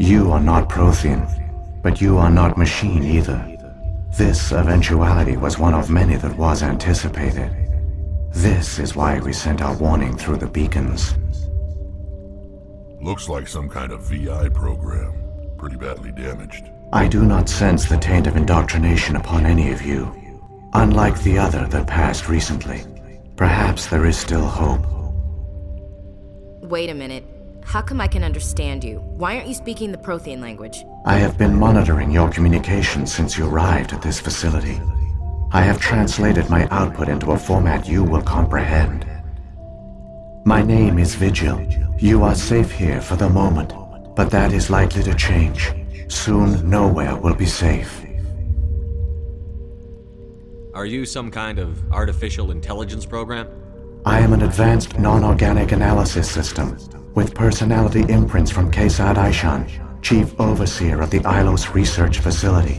You are not Prothean, but you are not machine either. This eventuality was one of many that was anticipated. This is why we sent our warning through the beacons. Looks like some kind of VI program. Pretty badly damaged. I do not sense the taint of indoctrination upon any of you. Unlike the other that passed recently, perhaps there is still hope. Wait a minute. How come I can understand you? Why aren't you speaking the Prothean language? I have been monitoring your communications since you arrived at this facility. I have translated my output into a format you will comprehend. My name is Vigil. You are safe here for the moment, but that is likely to change. Soon, nowhere will be safe. Are you some kind of artificial intelligence program? I am an advanced non-organic analysis system, with personality imprints from Kesad Aishan, Chief Overseer of the Ilos Research Facility.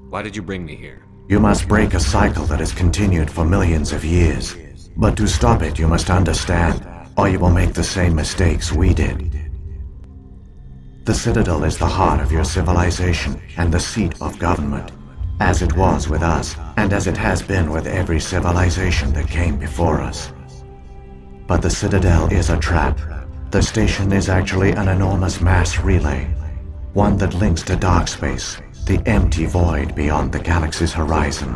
Why did you bring me here? You must break a cycle that has continued for millions of years. But to stop it, you must understand, or you will make the same mistakes we did. The Citadel is the heart of your civilization and the seat of government, as it was with us, and as it has been with every civilization that came before us. But the Citadel is a trap. The station is actually an enormous mass relay, one that links to dark space, the empty void beyond the galaxy's horizon.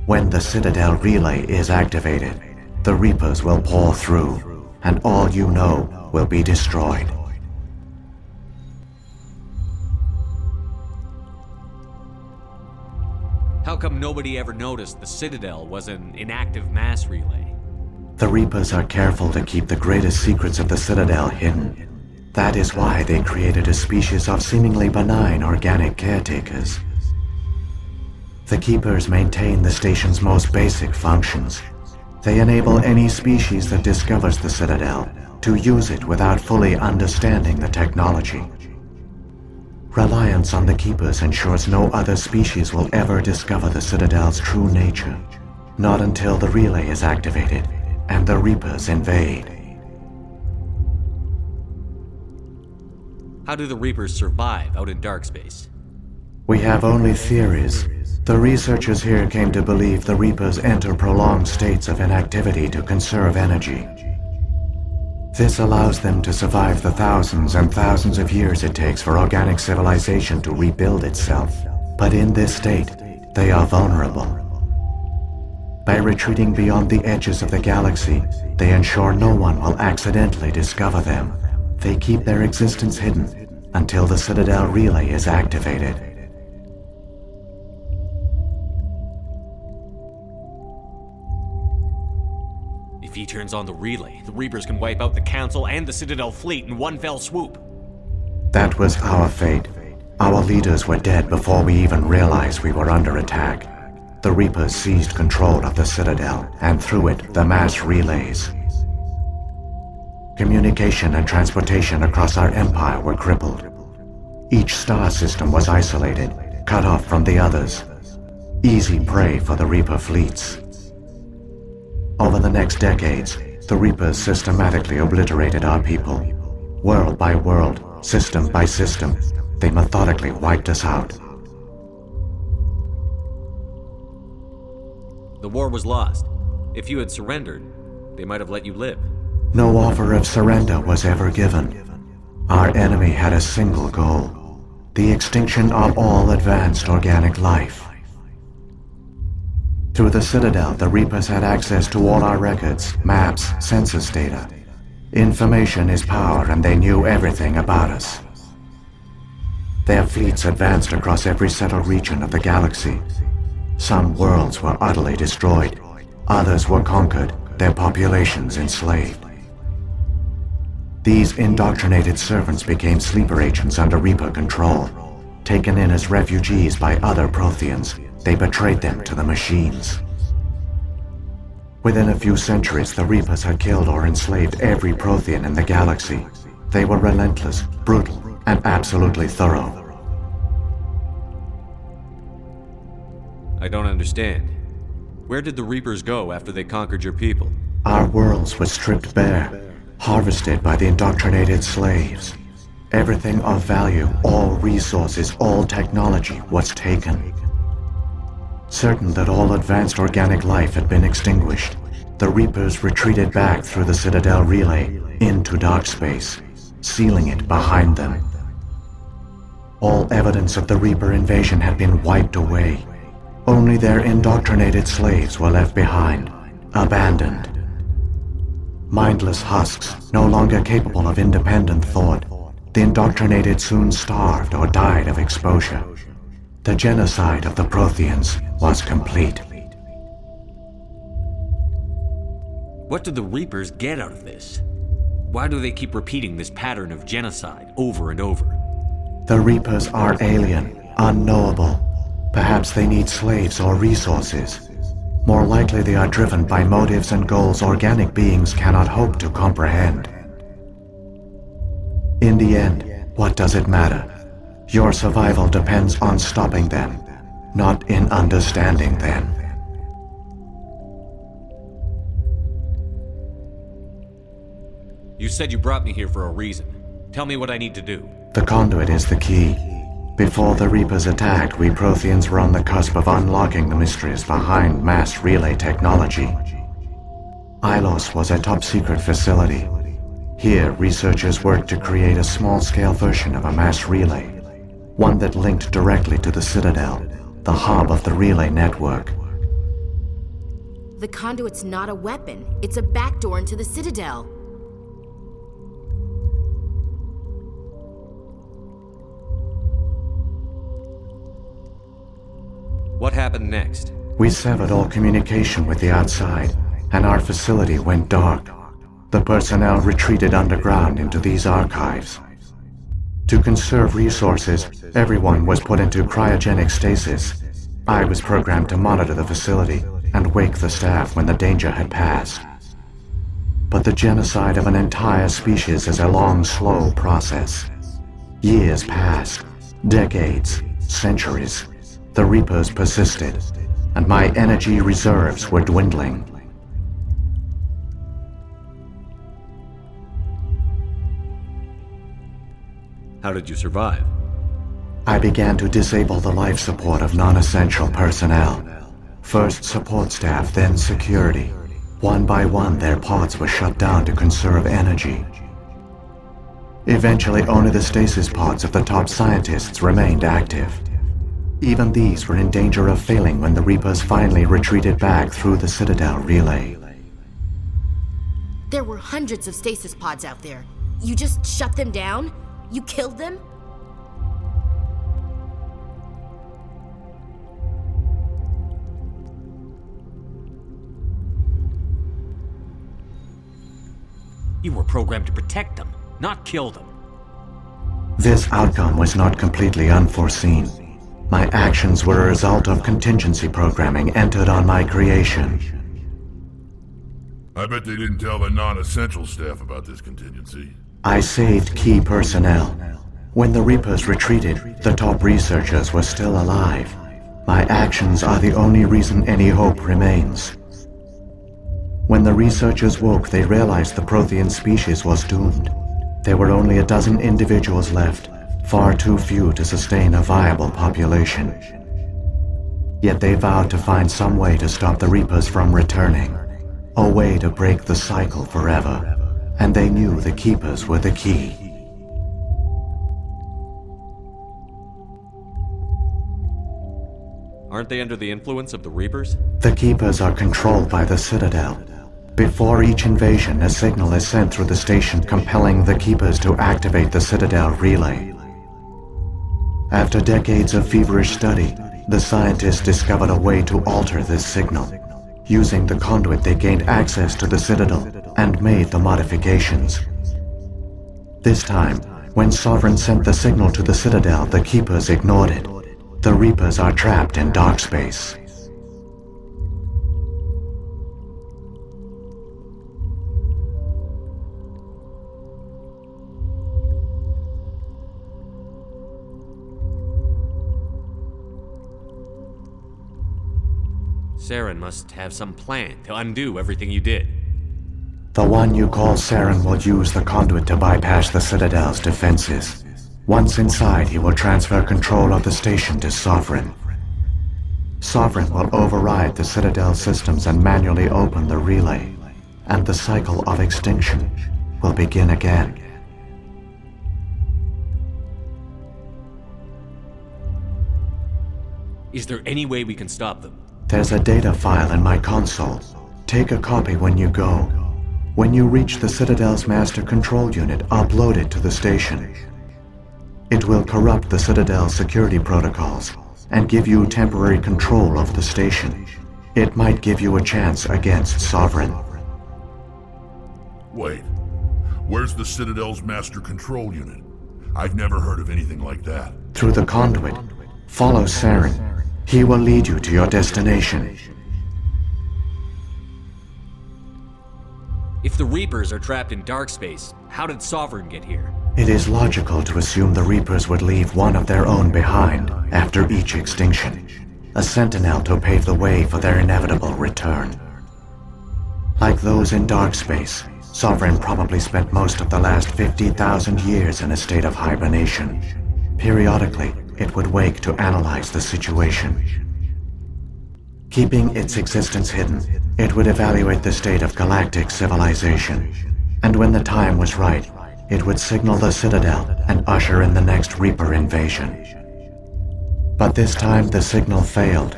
When the Citadel relay is activated, the Reapers will pour through, and all you know will be destroyed. How come nobody ever noticed the Citadel was an inactive mass relay? The Reapers are careful to keep the greatest secrets of the Citadel hidden. That is why they created a species of seemingly benign organic caretakers. The Keepers maintain the station's most basic functions. They enable any species that discovers the Citadel to use it without fully understanding the technology. Reliance on the Keepers ensures no other species will ever discover the Citadel's true nature, not until the relay is activated and the Reapers invade. How do the Reapers survive out in dark space? We have only theories. The researchers here came to believe the Reapers enter prolonged states of inactivity to conserve energy. This allows them to survive the thousands and thousands of years it takes for organic civilization to rebuild itself. But in this state, they are vulnerable. By retreating beyond the edges of the galaxy, they ensure no one will accidentally discover them. They keep their existence hidden until the Citadel relay is activated. If he turns on the relay, the Reapers can wipe out the Council and the Citadel fleet in one fell swoop. That was our fate. Our leaders were dead before we even realized we were under attack. The Reapers seized control of the Citadel, and through it, the mass relays. Communication and transportation across our empire were crippled. Each star system was isolated, cut off from the others. Easy prey for the Reaper fleets. Over the next decades, the Reapers systematically obliterated our people. World by world, system by system, they methodically wiped us out. The war was lost. If you had surrendered, they might have let you live. No offer of surrender was ever given. Our enemy had a single goal: the extinction of all advanced organic life. Through the Citadel, the Reapers had access to all our records, maps, census data. Information is power, and they knew everything about us. Their fleets advanced across every settled region of the galaxy. Some worlds were utterly destroyed. Others were conquered, their populations enslaved. These indoctrinated servants became sleeper agents under Reaper control. Taken in as refugees by other Protheans, they betrayed them to the machines. Within a few centuries, the Reapers had killed or enslaved every Prothean in the galaxy. They were relentless, brutal, and absolutely thorough. I don't understand. Where did the Reapers go after they conquered your people? Our worlds were stripped bare, harvested by the indoctrinated slaves. Everything of value, all resources, all technology was taken. Certain that all advanced organic life had been extinguished, the Reapers retreated back through the Citadel relay into dark space, sealing it behind them. All evidence of the Reaper invasion had been wiped away. Only their indoctrinated slaves were left behind, abandoned. Mindless husks, no longer capable of independent thought, the indoctrinated soon starved or died of exposure. The genocide of the Proteans was complete. What do the Reapers get out of this? Why do they keep repeating this pattern of genocide over and over? The Reapers are alien, unknowable. Perhaps they need slaves or resources. More likely they are driven by motives and goals organic beings cannot hope to comprehend. In the end, what does it matter? Your survival depends on stopping them, not in understanding them. You said you brought me here for a reason. Tell me what I need to do. The conduit is the key. Before the Reapers attacked, we Protheans were on the cusp of unlocking the mysteries behind mass relay technology. Ilos was a top-secret facility. Here, researchers worked to create a small-scale version of a mass relay, one that linked directly to the Citadel, the hub of the relay network. The conduit's not a weapon. It's a backdoor into the Citadel. What happened next? We severed all communication with the outside, and our facility went dark. The personnel retreated underground into these archives. To conserve resources, everyone was put into cryogenic stasis. I was programmed to monitor the facility and wake the staff when the danger had passed. But the genocide of an entire species is a long, slow process. Years passed, decades, centuries. The Reapers persisted, and my energy reserves were dwindling. How did you survive? I began to disable the life support of non-essential personnel. First support staff, then security. One by one, their pods were shut down to conserve energy. Eventually, only the stasis pods of the top scientists remained active. Even these were in danger of failing when the Reapers finally retreated back through the Citadel relay. There were hundreds of stasis pods out there. You just shut them down? You killed them? You were programmed to protect them, not kill them. This outcome was not completely unforeseen. My actions were a result of contingency programming entered on my creation. I bet they didn't tell the non-essential staff about this contingency. I saved key personnel. When the Reapers retreated, the top researchers were still alive. My actions are the only reason any hope remains. When the researchers woke, they realized the Prothean species was doomed. There were only a dozen individuals left, far too few to sustain a viable population. Yet they vowed to find some way to stop the Reapers from returning, a way to break the cycle forever, and they knew the Keepers were the key. Aren't they under the influence of the Reapers? The Keepers are controlled by the Citadel. Before each invasion, a signal is sent through the station compelling the Keepers to activate the Citadel relay. After decades of feverish study, the scientists discovered a way to alter this signal. Using the conduit, they gained access to the Citadel and made the modifications. This time, when Sovereign sent the signal to the Citadel, the Keepers ignored it. The Reapers are trapped in dark space. Saren must have some plan to undo everything you did. The one you call Saren will use the conduit to bypass the Citadel's defenses. Once inside, he will transfer control of the station to Sovereign. Sovereign will override the Citadel systems and manually open the relay, and the cycle of extinction will begin again. Is there any way we can stop them? There's a data file in my console. Take a copy when you go. When you reach the Citadel's master control unit, upload it to the station. It will corrupt the Citadel's security protocols and give you temporary control of the station. It might give you a chance against Sovereign. Wait, where's the Citadel's master control unit? I've never heard of anything like that. Through the conduit, follow Saren. He will lead you to your destination. If the Reapers are trapped in dark space, how did Sovereign get here? It is logical to assume the Reapers would leave one of their own behind after each extinction, a sentinel to pave the way for their inevitable return. Like those in dark space, Sovereign probably spent most of the last 50,000 years in a state of hibernation. Periodically, it would wake to analyze the situation. Keeping its existence hidden, it would evaluate the state of galactic civilization, and when the time was right, it would signal the Citadel and usher in the next Reaper invasion. But this time the signal failed.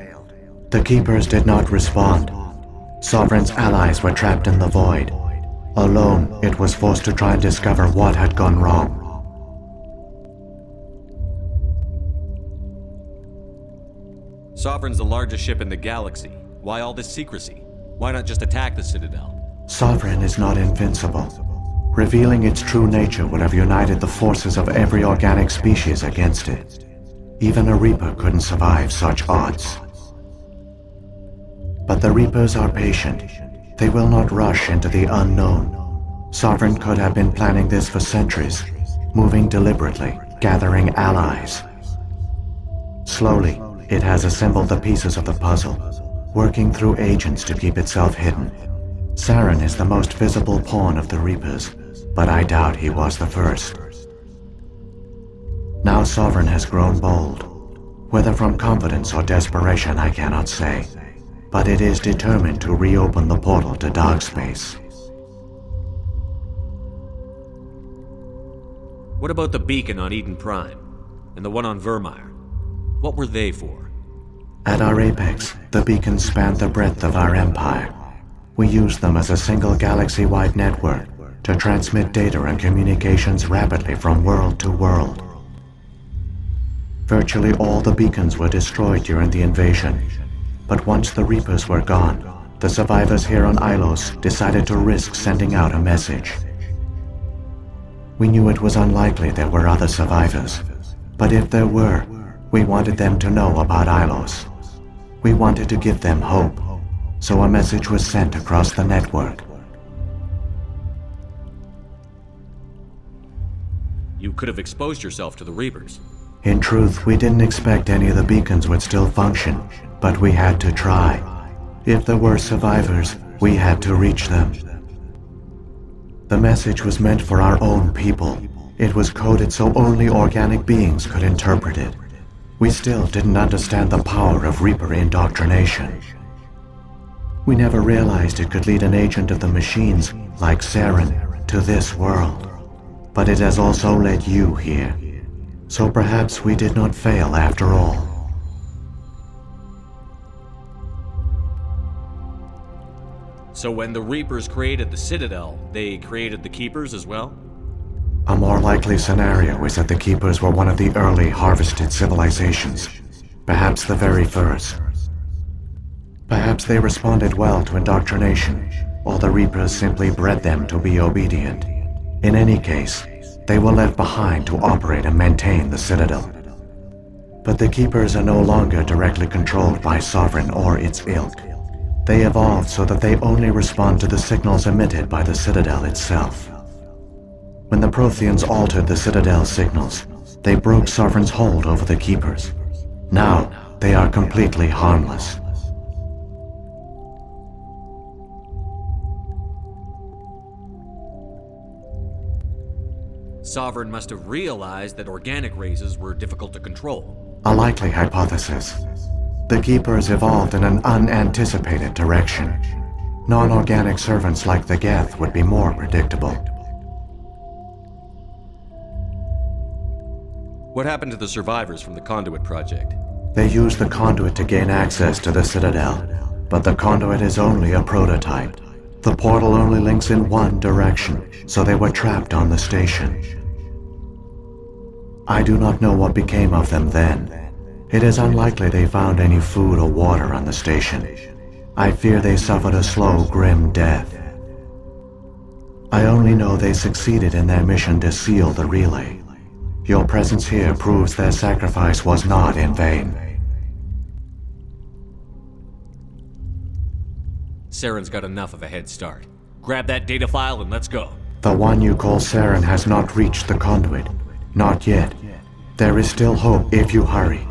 The Keepers did not respond. Sovereign's allies were trapped in the void. Alone, it was forced to try and discover what had gone wrong. Sovereign's the largest ship in the galaxy. Why all this secrecy? Why not just attack the Citadel? Sovereign is not invincible. Revealing its true nature would have united the forces of every organic species against it. Even a Reaper couldn't survive such odds. But the Reapers are patient. They will not rush into the unknown. Sovereign could have been planning this for centuries, moving deliberately, gathering allies. Slowly, it has assembled the pieces of the puzzle, working through agents to keep itself hidden. Saren is the most visible pawn of the Reapers, but I doubt he was the first. Now Sovereign has grown bold. Whether from confidence or desperation, I cannot say, but it is determined to reopen the portal to dark space. What about the beacon on Eden Prime? And the one on Vermeer? What were they for? At our apex, the beacons spanned the breadth of our empire. We used them as a single galaxy-wide network to transmit data and communications rapidly from world to world. Virtually all the beacons were destroyed during the invasion, but once the Reapers were gone, the survivors here on Ilos decided to risk sending out a message. We knew it was unlikely there were other survivors, but if there were, we wanted them to know about Ilos. We wanted to give them hope, so a message was sent across the network. You could have exposed yourself to the Reapers. In truth, we didn't expect any of the beacons would still function, but we had to try. If there were survivors, we had to reach them. The message was meant for our own people. It was coded so only organic beings could interpret it. We still didn't understand the power of Reaper indoctrination. We never realized it could lead an agent of the machines, like Saren, to this world. But it has also led you here. So perhaps we did not fail after all. So when the Reapers created the Citadel, they created the Keepers as well? A more likely scenario is that the Keepers were one of the early harvested civilizations, perhaps the very first. Perhaps they responded well to indoctrination, or the Reapers simply bred them to be obedient. In any case, they were left behind to operate and maintain the Citadel. But the Keepers are no longer directly controlled by Sovereign or its ilk. They evolved so that they only respond to the signals emitted by the Citadel itself. When the Protheans altered the Citadel's signals, they broke Sovereign's hold over the Keepers. Now, they are completely harmless. Sovereign must have realized that organic races were difficult to control. A likely hypothesis. The Keepers evolved in an unanticipated direction. Non-organic servants like the Geth would be more predictable. What happened to the survivors from the Conduit project? They used the conduit to gain access to the Citadel, but the conduit is only a prototype. The portal only links in one direction, so they were trapped on the station. I do not know what became of them then. It is unlikely they found any food or water on the station. I fear they suffered a slow, grim death. I only know they succeeded in their mission to seal the relay. Your presence here proves their sacrifice was not in vain. Saren's got enough of a head start. Grab that data file and let's go. The one you call Saren has not reached the conduit. Not yet. There is still hope if you hurry.